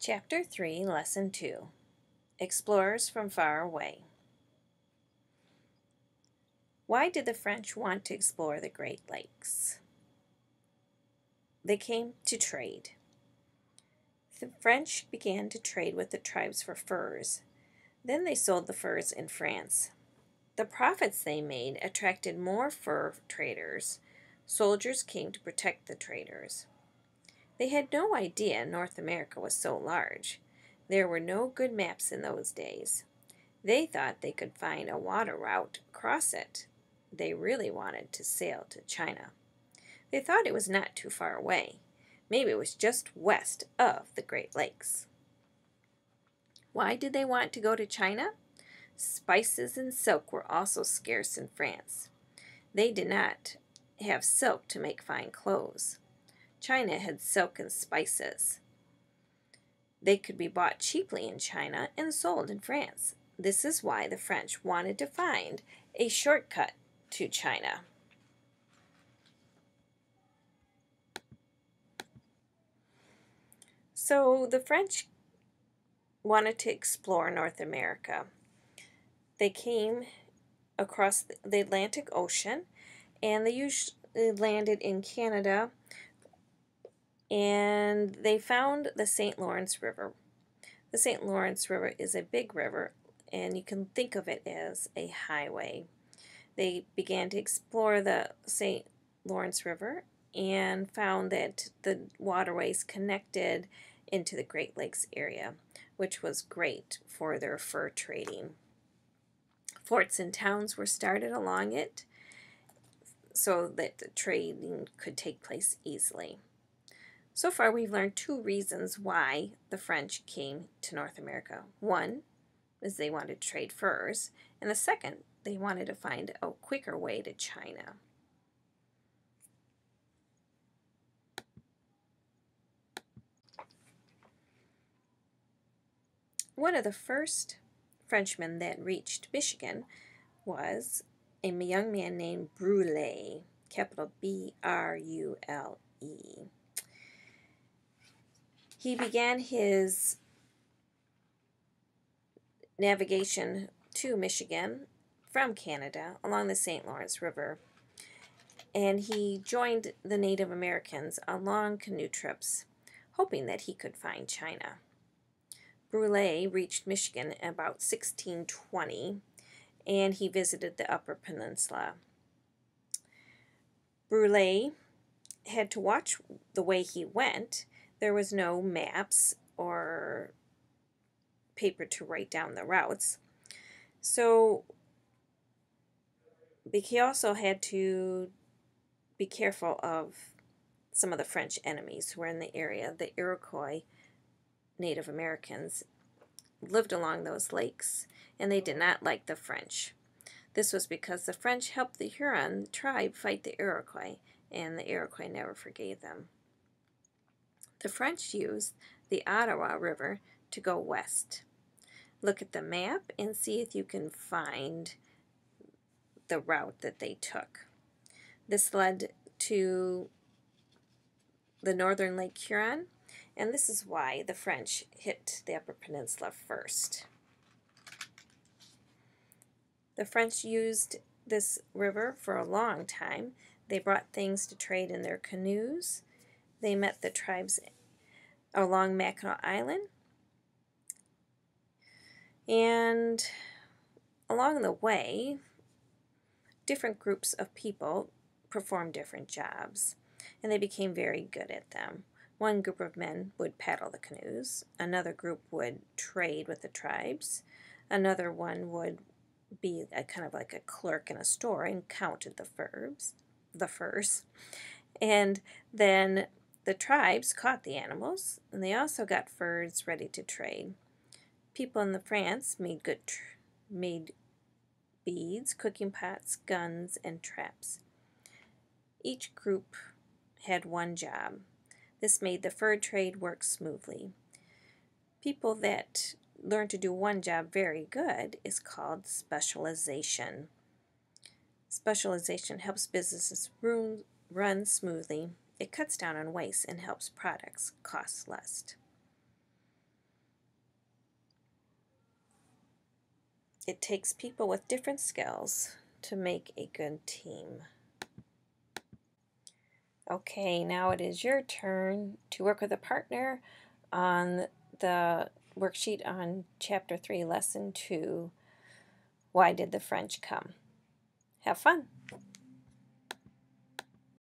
Chapter 3, Lesson 2, Explorers from Far Away. Why did the French want to explore the Great Lakes? They came to trade. The French began to trade with the tribes for furs. Then they sold the furs in France. The profits they made attracted more fur traders. Soldiers came to protect the traders. They had no idea North America was so large. There were no good maps in those days. They thought they could find a water route across it. They really wanted to sail to China. They thought it was not too far away. Maybe it was just west of the Great Lakes. Why did they want to go to China? Spices and silk were also scarce in France. They did not have silk to make fine clothes. China had silk and spices. They could be bought cheaply in China and sold in France. This is why the French wanted to find a shortcut to China. So the French wanted to explore North America. They came across the Atlantic Ocean, and they usually landed in Canada, and they found the St. Lawrence River. The St. Lawrence River is a big river, and you can think of it as a highway. They began to explore the St. Lawrence River and found that the waterways connected into the Great Lakes area, which was great for their fur trading. Forts and towns were started along it so that the trading could take place easily. So far, we've learned two reasons why the French came to North America. One is they wanted to trade furs, and the second, they wanted to find a quicker way to China. One of the first Frenchmen that reached Michigan was a young man named Brule, capital B-R-U-L-E. He began his navigation to Michigan from Canada along the St. Lawrence River, and he joined the Native Americans on long canoe trips, hoping that he could find China. Brule reached Michigan in about 1620, and he visited the Upper Peninsula. Brule had to watch the way he went. There was no maps or paper to write down the routes. So he also had to be careful of some of the French enemies who were in the area. The Iroquois Native Americans lived along those lakes, and they did not like the French. This was because the French helped the Huron tribe fight the Iroquois, and the Iroquois never forgave them. The French used the Ottawa River to go west. Look at the map and see if you can find the route that they took. This led to the northern Lake Huron, and this is why the French hit the Upper Peninsula first. The French used this river for a long time. They brought things to trade in their canoes. They met the tribes along Mackinac Island. And along the way, different groups of people performed different jobs, and they became very good at them. One group of men would paddle the canoes. Another group would trade with the tribes. Another one would be kind of like a clerk in a store and counted the furs. And then the tribes caught the animals, and they also got furs ready to trade. People in France made beads, cooking pots, guns, and traps. Each group had one job. This made the fur trade work smoothly. People that learn to do one job very good is called specialization. Specialization helps businesses run smoothly. It cuts down on waste and helps products cost less. It takes people with different skills to make a good team. Okay, now it is your turn to work with a partner on the worksheet on Chapter 3, Lesson 2, Why Did the French Come? Have fun!